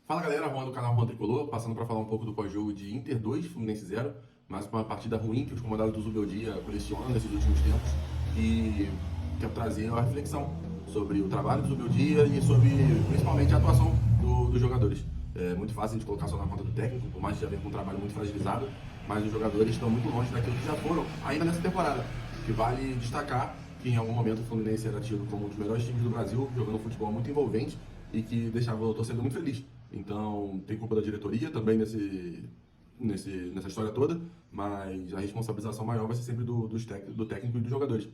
Fala galera, Juan do canal Juan Tricolor, passando para falar um pouco do pós-jogo de Inter 2, Fluminense 0, mais uma partida ruim que os comandados do Zubeldia colecionam nesses últimos tempos e quero trazer uma reflexão sobre o trabalho do Zubeldia e sobre principalmente a atuação dos jogadores. É muito fácil a gente colocar só na conta do técnico, por mais que já venha com um trabalho muito fragilizado, mas os jogadores estão muito longe daquilo que já foram ainda nessa temporada, que vale destacar que em algum momento o Fluminense era tido como um dos melhores times do Brasil, jogando futebol muito envolvente e que deixava o torcedor muito feliz. Então, tem culpa da diretoria também nessa história toda, mas a responsabilização maior vai ser sempre do técnico e dos jogadores.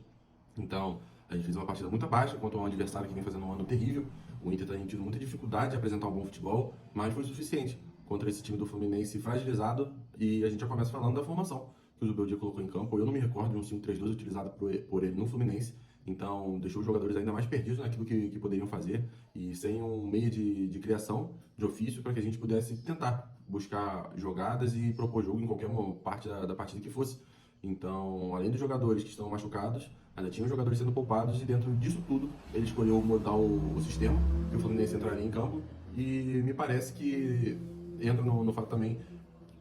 Então, a gente fez uma partida muito abaixo contra um adversário que vem fazendo um ano terrível. O Inter tem tido muita dificuldade de apresentar um bom futebol, mas foi suficiente contra esse time do Fluminense fragilizado. E a gente já começa falando da formação que o Zubeldia colocou em campo. Eu não me recordo de um 5-3-2 utilizado por ele no Fluminense. Então, deixou os jogadores ainda mais perdidos naquilo que poderiam fazer e sem um meio de criação, de ofício, para que a gente pudesse tentar buscar jogadas e propor jogo em qualquer parte da partida que fosse. Então, além dos jogadores que estão machucados, ainda tinha os jogadores sendo poupados e dentro disso tudo ele escolheu mudar o sistema que o Fluminense entraria em campo e me parece que entra no fato também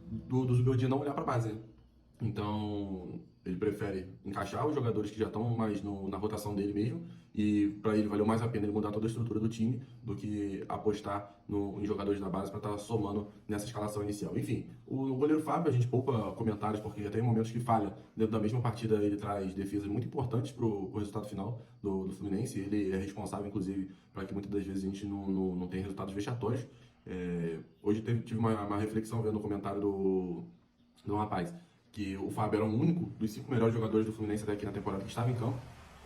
do Zubeldia não olhar para a base, né? Então, ele prefere encaixar os jogadores que já estão mais na rotação dele mesmo, e para ele valeu mais a pena ele mudar toda a estrutura do time do que apostar em jogadores da base para estar somando nessa escalação inicial. Enfim, o goleiro Fábio, a gente poupa comentários porque já tem momentos que falha. Dentro da mesma partida, ele traz defesas muito importantes para o resultado final do Fluminense. Ele é responsável, inclusive, para que muitas das vezes a gente não tenha resultados vexatórios. Hoje tive uma reflexão vendo o comentário do rapaz que o Fábio era o único dos 5 melhores jogadores do Fluminense até aqui na temporada que estava em campo.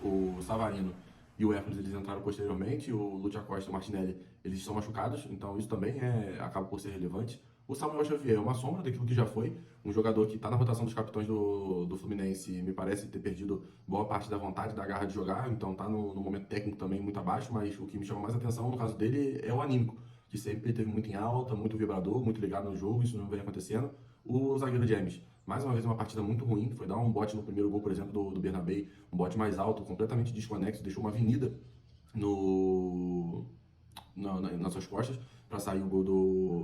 O Savarino e o Hércules eles entraram posteriormente, o Lúcio Acosta e o Martinelli eles estão machucados, então isso também acaba por ser relevante. O Samuel Xavier é uma sombra daquilo que já foi, um jogador que está na rotação dos capitães do Fluminense, me parece ter perdido boa parte da vontade, da garra de jogar, então está no momento técnico também muito abaixo, mas o que me chama mais atenção no caso dele é o anímico, que sempre teve muito em alta, muito vibrador, muito ligado no jogo, isso não vem acontecendo. O zagueiro James, mais uma vez uma partida muito ruim, foi dar um bote no primeiro gol, por exemplo, do Bernabé, um bote mais alto, completamente desconexo, deixou uma avenida no, nas suas costas para sair o gol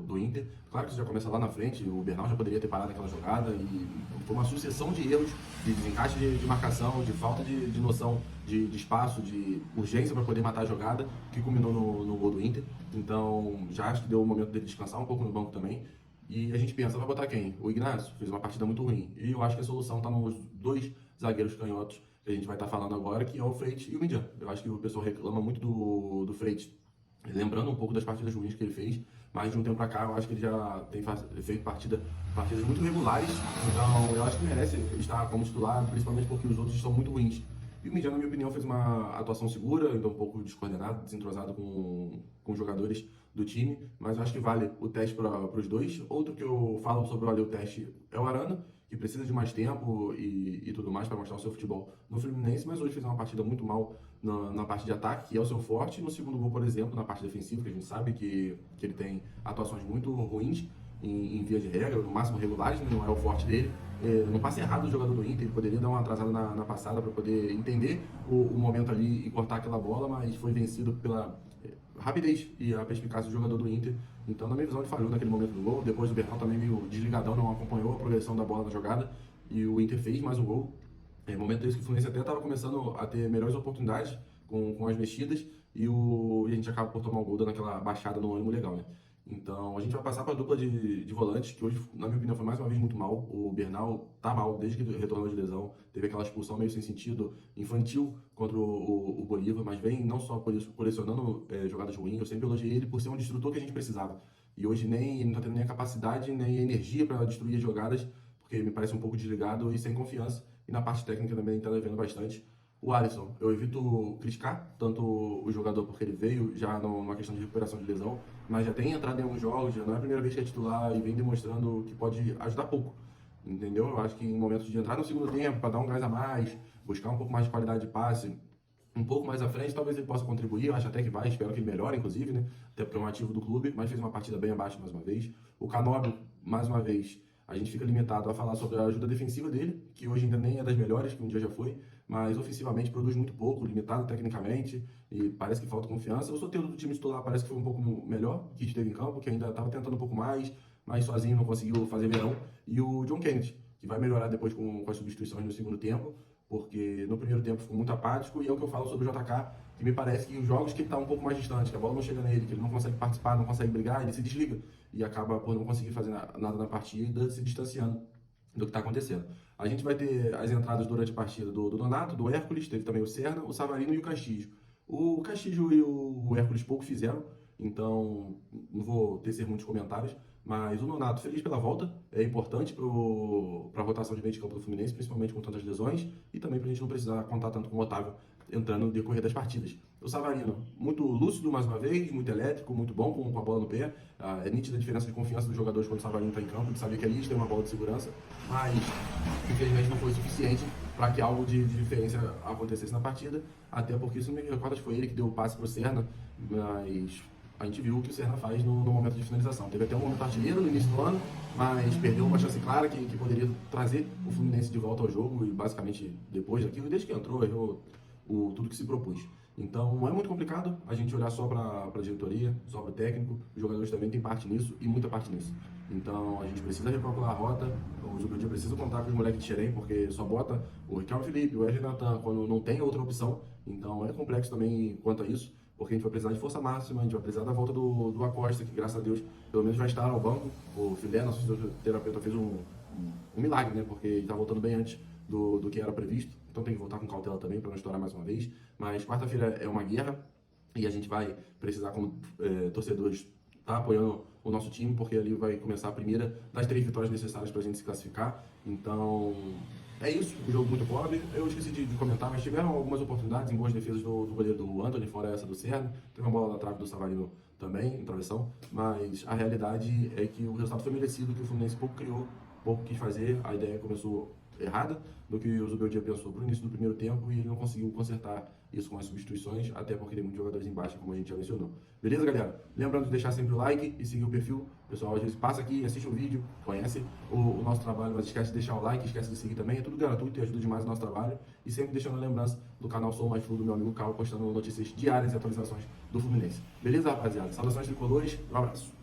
do Inter. Claro que isso já começa lá na frente, o Bernal já poderia ter parado aquela jogada e foi uma sucessão de erros, de desencaixe de marcação, de falta de noção de espaço, de urgência para poder matar a jogada, que culminou no gol do Inter. Então já acho que deu o momento dele descansar um pouco no banco também. E a gente pensa, vai botar quem? O Ignacio fez uma partida muito ruim. E eu acho que a solução está nos 2 zagueiros canhotos que a gente vai estar falando agora, que é o Freitas e o Midian. Eu acho que o pessoal reclama muito do Freitas, lembrando um pouco das partidas ruins que ele fez, mas de um tempo para cá eu acho que ele já tem feito partidas muito regulares, então eu acho que merece estar como titular, principalmente porque os outros são muito ruins. E o Midian, na minha opinião, fez uma atuação segura, ainda um pouco descoordenado, desentrosado com os jogadores do time, mas eu acho que vale o teste para os dois. Outro que eu falo sobre valer o teste é o Arana, que precisa de mais tempo e tudo mais para mostrar o seu futebol no Fluminense, mas hoje fez uma partida muito mal na parte de ataque, que é o seu forte. No segundo gol, por exemplo, na parte defensiva, que a gente sabe que ele tem atuações muito ruins em via de regra, no máximo regulares, não é o forte dele. No passe errado do jogador do Inter, ele poderia dar uma atrasada na passada para poder entender o momento ali e cortar aquela bola, mas foi vencido pela rapidez e a perspicácia do jogador do Inter. Então, na minha visão, ele falhou naquele momento do gol. Depois o Bernal também meio desligadão, não acompanhou a progressão da bola na jogada e o Inter fez mais um gol. Momento esse que o Fluminense até estava começando a ter melhores oportunidades com as mexidas e a gente acaba por tomar o gol dando aquela baixada no ânimo legal, né? Então a gente vai passar para a dupla de volantes, que hoje, na minha opinião, foi mais uma vez muito mal. O Bernal tá mal desde que retornou de lesão, teve aquela expulsão meio sem sentido, infantil contra o Bolívar, mas vem não só colecionando jogadas ruins, eu sempre elogiei ele por ser um destrutor que a gente precisava. E hoje ele não está tendo nem a capacidade, nem a energia para destruir as jogadas, porque me parece um pouco desligado e sem confiança. E na parte técnica também está devendo bastante. O Alisson, eu evito criticar tanto o jogador porque ele veio já numa questão de recuperação de lesão, mas já tem entrado em alguns jogos, já não é a primeira vez que é titular e vem demonstrando que pode ajudar pouco, entendeu? Eu acho que em momentos de entrar no segundo tempo, para dar um gás a mais, buscar um pouco mais de qualidade de passe, um pouco mais à frente, talvez ele possa contribuir, eu acho até que vai, espero que ele melhore, inclusive, né? Até porque é um ativo do clube, mas fez uma partida bem abaixo mais uma vez. O Canóbio, mais uma vez, a gente fica limitado a falar sobre a ajuda defensiva dele, que hoje ainda nem é das melhores, que um dia já foi, mas ofensivamente produz muito pouco, limitado tecnicamente, e parece que falta confiança. O Soteldo do time titular parece que foi um pouco melhor que esteve em campo, que ainda estava tentando um pouco mais, mas sozinho não conseguiu fazer verão. E o John Kennedy, que vai melhorar depois com as substituições no segundo tempo, porque no primeiro tempo ficou muito apático, e é o que eu falo sobre o JK, que me parece que os jogos que ele está um pouco mais distante, que a bola não chega nele, que ele não consegue participar, não consegue brigar, ele se desliga e acaba por não conseguir fazer nada na partida, se distanciando do que está acontecendo. A gente vai ter as entradas durante a partida do Donato, do Hércules, teve também o Serna, o Savarino e o Castillo. O Castillo e o Hércules pouco fizeram, então não vou tecer muitos comentários, mas o Nonato, feliz pela volta, é importante para a rotação de meio de campo do Fluminense, principalmente com tantas lesões, e também para a gente não precisar contar tanto com o Otávio entrando no decorrer das partidas. O Savarino, muito lúcido mais uma vez, muito elétrico, muito bom com a bola no pé. É nítida a diferença de confiança dos jogadores quando o Savarino está em campo, de saber que ali tem uma bola de segurança, mas infelizmente não foi suficiente para que algo de diferença acontecesse na partida, até porque, se não me recordo, foi ele que deu o passe para o Serna, mas a gente viu o que o Serna faz no momento de finalização. Teve até um momento artilheiro no início do ano, mas perdeu uma chance clara que poderia trazer o Fluminense de volta ao jogo, e basicamente depois daquilo, desde que entrou, errou tudo que se propôs. Então é muito complicado a gente olhar só para a diretoria, só para o técnico. Os jogadores também têm parte nisso e muita parte nisso. Então a gente precisa recalcular a rota. O Zubeldia precisa contar com os moleques de Xerém, porque só bota o Ricardo Felipe, o Wesley Natan, quando não tem outra opção. Então é complexo também quanto a isso, porque a gente vai precisar de força máxima, a gente vai precisar da volta do Acosta, que graças a Deus pelo menos vai estar ao banco. O Filé, nosso fisioterapeuta, fez um milagre, né? Porque ele está voltando bem antes do que era previsto. Então tem que voltar com cautela também para não estourar mais uma vez. Mas quarta-feira é uma guerra e a gente vai precisar, como torcedores, estar apoiando o nosso time, porque ali vai começar a primeira das 3 vitórias necessárias para a gente se classificar. Então é isso, um jogo muito pobre. Eu esqueci de comentar, mas tiveram algumas oportunidades em boas defesas do goleiro do Antony, fora essa do Serna. Teve uma bola na trave do Savarino também, em travessão. Mas a realidade é que o resultado foi merecido, que o Fluminense pouco criou, pouco quis fazer. A ideia começou errada do que o Zubeldia pensou para o início do primeiro tempo, e ele não conseguiu consertar isso com as substituições, até porque tem muitos jogadores em baixa, como a gente já mencionou. Beleza, galera? Lembrando de deixar sempre o like e seguir o perfil. Pessoal, às vezes passa aqui, assiste o vídeo, conhece o nosso trabalho, mas esquece de deixar o like, esquece de seguir também. É tudo gratuito e ajuda demais o nosso trabalho. E sempre deixando a lembrança do canal Sou Mais Flu do meu amigo Carl, postando notícias diárias e atualizações do Fluminense. Beleza, rapaziada? Saudações tricolores, um abraço.